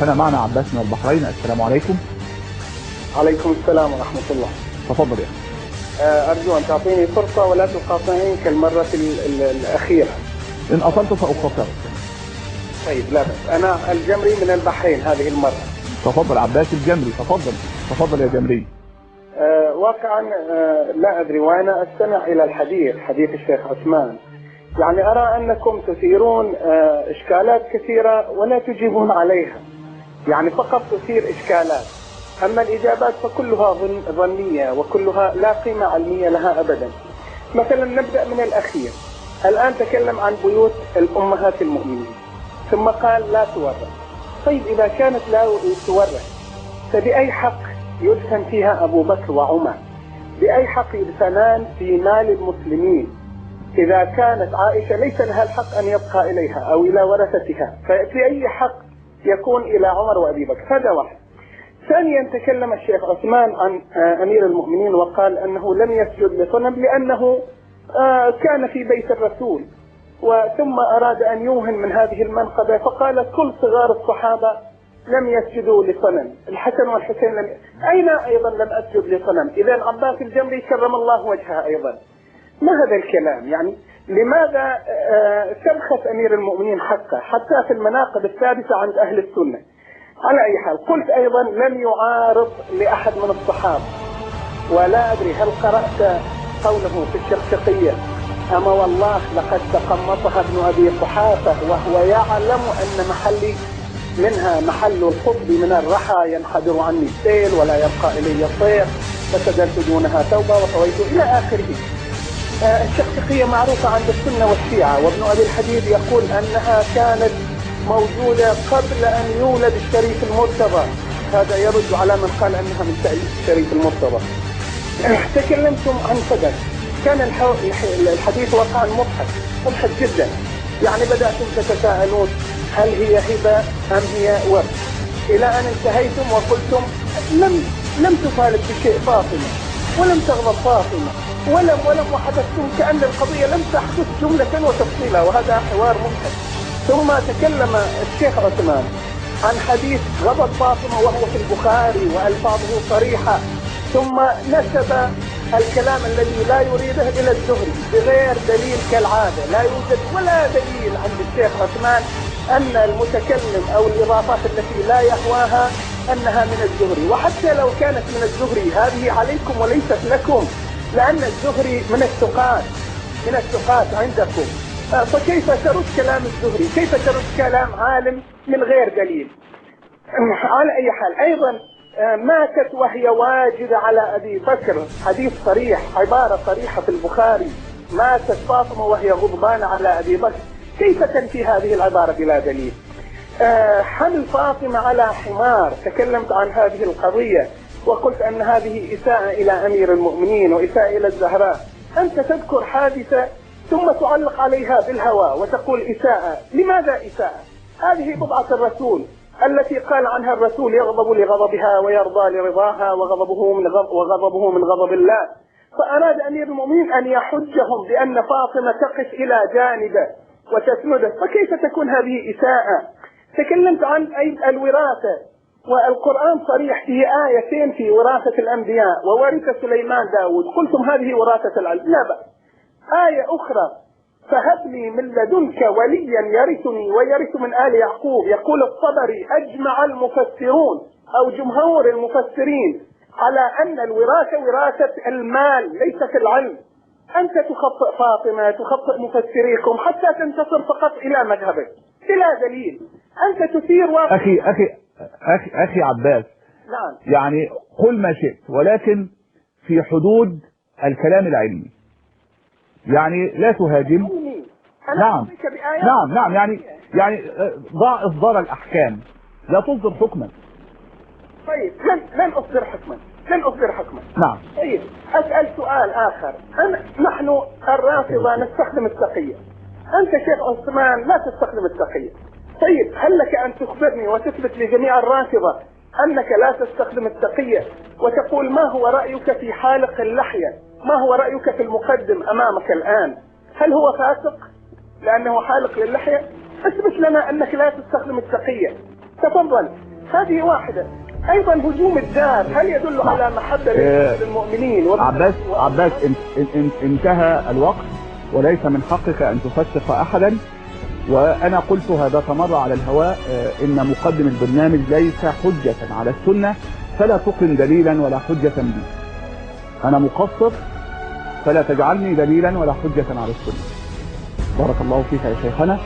شيخنا معنا عباس من البحرين. السلام عليكم. عليكم السلام ورحمة الله. تفضل يا أخي. أرجو أن تعطيني فرصة ولا تقاطعني كالمرة الأخيرة. إن أصلت سأقاطعك. طيب لا بس أنا الجمري من البحرين هذه المرة. تفضل عباس الجمري، تفضل يا جمري. واقعا لا أدري وأنا أستمع إلى حديث الشيخ عثمان، يعني أرى أنكم تثيرون إشكالات كثيرة ولا تجيبون عليها، يعني فقط تثير إشكالات، أما الإجابات فكلها ظنية وكلها لا قيمة علمية لها أبدا. مثلا نبدأ من الأخير، الآن تكلم عن بيوت الأمهات المؤمنين ثم قال لا تورث. طيب إذا كانت لا تورث فبأي حق يدفن فيها أبو بكر وعمر؟ بأي حق يدفنان في مال المسلمين إذا كانت عائشة ليس لها الحق أن يبقى إليها أو إلى ورثتها؟ ففي أي حق يكون إلى عمر وأبي بكر؟ هذا واحد. ثانيا تكلم الشيخ عثمان عن أمير المؤمنين وقال أنه لم يسجد لصنم لأنه كان في بيت الرسول، وثم أراد أن يوهن من هذه المنقبة فقال كل صغار الصحابة لم يسجدوا لصنم، الحسن والحسين أين أيضا لم أسجد لصنم؟ إذا عباس الجمري كرم الله وجهها أيضا. ما هذا الكلام؟ يعني لماذا تبخس أمير المؤمنين حقه حتى في المناقب الثابتة عند أهل السنة؟ على أي حال، قلت أيضا لم يعارض لأحد من الصحابة، ولا أدري هل قرأت قوله في الشقشقية أما والله لقد تقمصها ابن أبي قحافة وهو يعلم أن محلي منها محل القطب من الرحى ينحدر عني السيل ولا يبقى إلي الطير فسجلت دونها توبة وطويت إلى آخره. الشقشقية معروفة عند السنة والشيعة، وابن أبي الحديد يقول أنها كانت موجودة قبل أن يولد الشريف المرتضى، هذا يرد على من قال أنها من تأليف الشريف المرتضى. تكلمتم عن فدك، كان الحديث واقعا مضحك جدا، يعني بدأتم تتساءلون هل هي هبة أم هي ورث، إلى أن انتهيتم وقلتم لم تطالب بشيء فاطمة ولم تغضب فاطمة ولم وحدثتم كأن القضية لم تحدث جملة وتفصيلا، وهذا حوار مضحك. ثم تكلم الشيخ عثمان عن حديث غضب فاطمة وهو في البخاري وألفاظه صريحة، ثم نسب الكلام الذي لا يريده إلى الزهري بغير دليل كالعادة. لا يوجد ولا دليل عند الشيخ عثمان أن المتكلم أو الإضافات التي لا يهواها أنها من الزهري، وحتى لو كانت من الزهري هذه عليكم وليست لكم، لأن الزهري من الثقات عندكم، فكيف ترد كلام الزهري؟ كيف ترد كلام عالم من غير دليل؟ على أي حال، أيضا ماتت وهي واجدة على أبي بكر، حديث صريح، عبارة صريحة في البخاري، ماتت فاطمة وهي غضبانة على أبي بكر، كيف تنفي هذه العبارة بلا دليل؟ حمل فاطمة على حمار، تكلمت عن هذه القضية وقلت أن هذه إساءة إلى أمير المؤمنين وإساءة إلى الزهراء. أنت تذكر حادثة ثم تعلق عليها بالهوى وتقول إساءة. لماذا إساءة؟ هذه بضعة الرسول التي قال عنها الرسول يغضب لغضبها ويرضى لرضاها وغضبه من غضب الله، فأراد أمير المؤمنين أن يحجهم بأن فاطمة تقف إلى جانبه وتسنده، فكيف تكون هذه إساءة؟ تكلمت عن الوراثة، والقرآن صريح في آيتين في وراثة الأنبياء، وورث سليمان داود، قلتم هذه وراثة العلم، لا بأس. آية أخرى فهب لي من لدنك وليا يرثني ويرث من آل يعقوب، يقول الطبري أجمع المفسرون أو جمهور المفسرين على أن الوراثة وراثة المال ليست العلم. أنت تخطئ فاطمة، تخطئ مفسريكم حتى تنتصر فقط إلى مذهبك بلا دليل. أنت تثير واقع. أخي عباس، نعم، يعني قل ما شئت ولكن في حدود الكلام العلمي، يعني لا تهاجم. نعم يعني ضع إصدار الأحكام، لا تصدر حكما. طيب لن أصدر حكما. نعم. طيب أسأل سؤال آخر، نحن الرافضة نستخدم التقية، أنت شيخ عثمان لا تستخدم التقية. طيب هل لك أن تخبرني وتثبت لجميع الرافضة أنك لا تستخدم التقية وتقول ما هو رأيك في حالق اللحية؟ ما هو رأيك في المقدم أمامك الآن؟ هل هو فاسق لأنه حالق للحية؟ اثبت لنا أنك لا تستخدم التقية. تفضل. هذه واحدة. أيضا هجوم الدار هل يدل على محبة للمؤمنين؟ عباس انتهى الوقت، وليس من حقك أن تفسق أحدا. وأنا قلت هذا مرة على الهواء إن مقدم البرنامج ليس حجة على السنة، فلا تقم دليلا ولا حجة بي. أنا مقصر، فلا تجعلني دليلا ولا حجة على السنة. بارك الله فيك يا شيخنا.